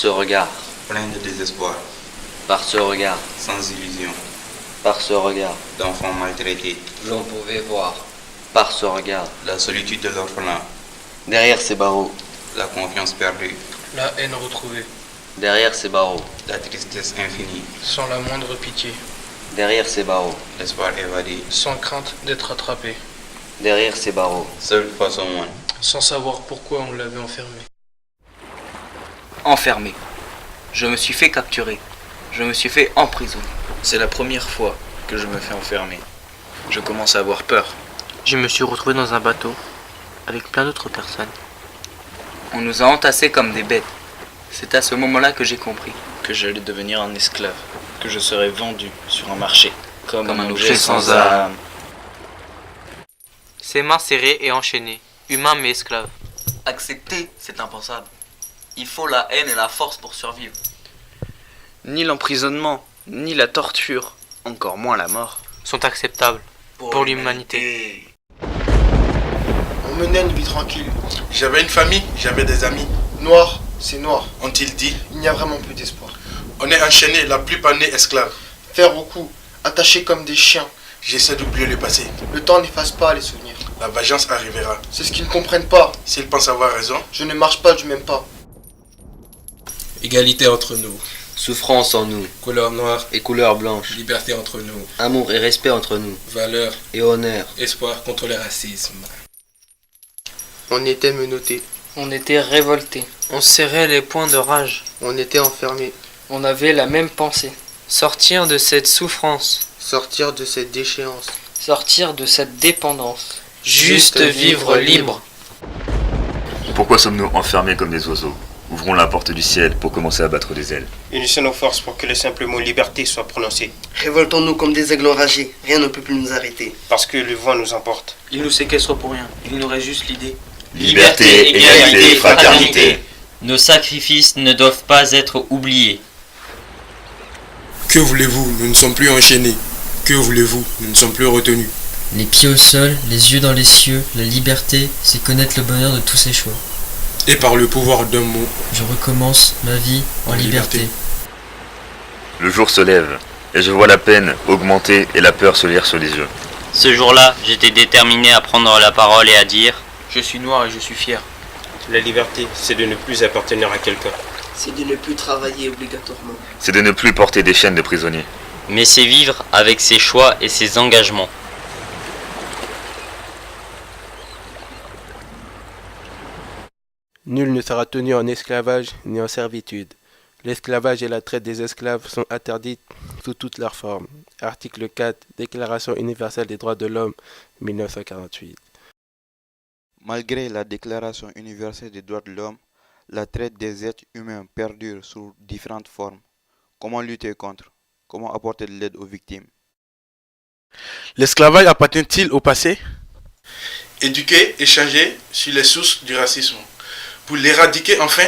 ce regard, plein de désespoir, par ce regard, sans illusion, par ce regard, d'enfants maltraités, l'on pouvait voir, par ce regard, la solitude de l'orphelin, derrière ces barreaux, la confiance perdue, la haine retrouvée, derrière ces barreaux, la tristesse infinie, sans la moindre pitié, derrière ces barreaux, l'espoir évadé, sans crainte d'être attrapé, derrière ces barreaux, seul face au monde. sans savoir pourquoi on l'avait enfermé. Enfermé. Je me suis fait capturer. Je me suis fait emprisonner. C'est la première fois que je me fais enfermer. Je commence à avoir peur. Je me suis retrouvé dans un bateau avec plein d'autres personnes. On nous a entassés comme des bêtes. C'est à ce moment-là que j'ai compris que j'allais devenir un esclave, que je serais vendu sur un marché, comme un objet sans âme. Ses mains serrées et enchaînées, humain mais esclave. Accepter, c'est impensable. Il faut la haine et la force pour survivre. Ni l'emprisonnement, ni la torture, encore moins la mort. Sont acceptables pour l'humanité. On menait une vie tranquille. J'avais une famille, j'avais des amis. Noir, c'est noir. Ont-ils dit? Il n'y a vraiment plus d'espoir. On est enchaînés, la plupart nés esclaves. Faire au cou, attachés comme des chiens. J'essaie d'oublier le passé. Le temps n'efface pas les souvenirs. La vengeance arrivera. C'est ce qu'ils ne comprennent pas. S'ils pensent avoir raison. Je ne marche pas du même pas. Égalité entre nous. souffrance en nous, Couleur noire et couleur blanche, liberté entre nous. amour et respect entre nous, Valeur et honneur, espoir contre le racisme. On était menottés. On était révoltés. On serrait les poings de rage. On était enfermés. On avait la même pensée. Sortir de cette souffrance. Sortir de cette déchéance. Sortir de cette dépendance. Juste vivre libre. Pourquoi sommes-nous enfermés comme des oiseaux? Ouvrons la porte du ciel pour commencer à battre des ailes. Unissons nos forces pour que le simple mot liberté soit prononcé. Révoltons-nous comme des aigles enragés. Rien ne peut plus nous arrêter. Parce que le vent nous emporte. Ils nous séquestrent pour rien. Il nous reste juste l'idée. Liberté, égalité, fraternité. Nos sacrifices ne doivent pas être oubliés. Que voulez-vous? Nous ne sommes plus enchaînés. Que voulez-vous? Nous ne sommes plus retenus. Les pieds au sol, les yeux dans les cieux, la liberté, c'est connaître le bonheur de tous ses choix. Et par le pouvoir d'un mot, je recommence ma vie en liberté. Le jour se lève, et je vois la peine augmenter et la peur se lire sur les yeux. Ce jour-là, j'étais déterminé à prendre la parole et à dire « Je suis noir et je suis fier ». La liberté, c'est de ne plus appartenir à quelqu'un. C'est de ne plus travailler obligatoirement. C'est de ne plus porter des chaînes de prisonnier. Mais c'est vivre avec ses choix et ses engagements. Nul ne sera tenu en esclavage ni en servitude. L'esclavage et la traite des esclaves sont interdits sous toutes leurs formes. Article 4, Déclaration universelle des droits de l'homme, 1948. Malgré la Déclaration universelle des droits de l'homme, la traite des êtres humains perdure sous différentes formes. Comment lutter contre? Comment apporter de l'aide aux victimes? L'esclavage appartient-il au passé? Éduquer, échanger sur les sources du racisme. Pour l'éradiquer enfin,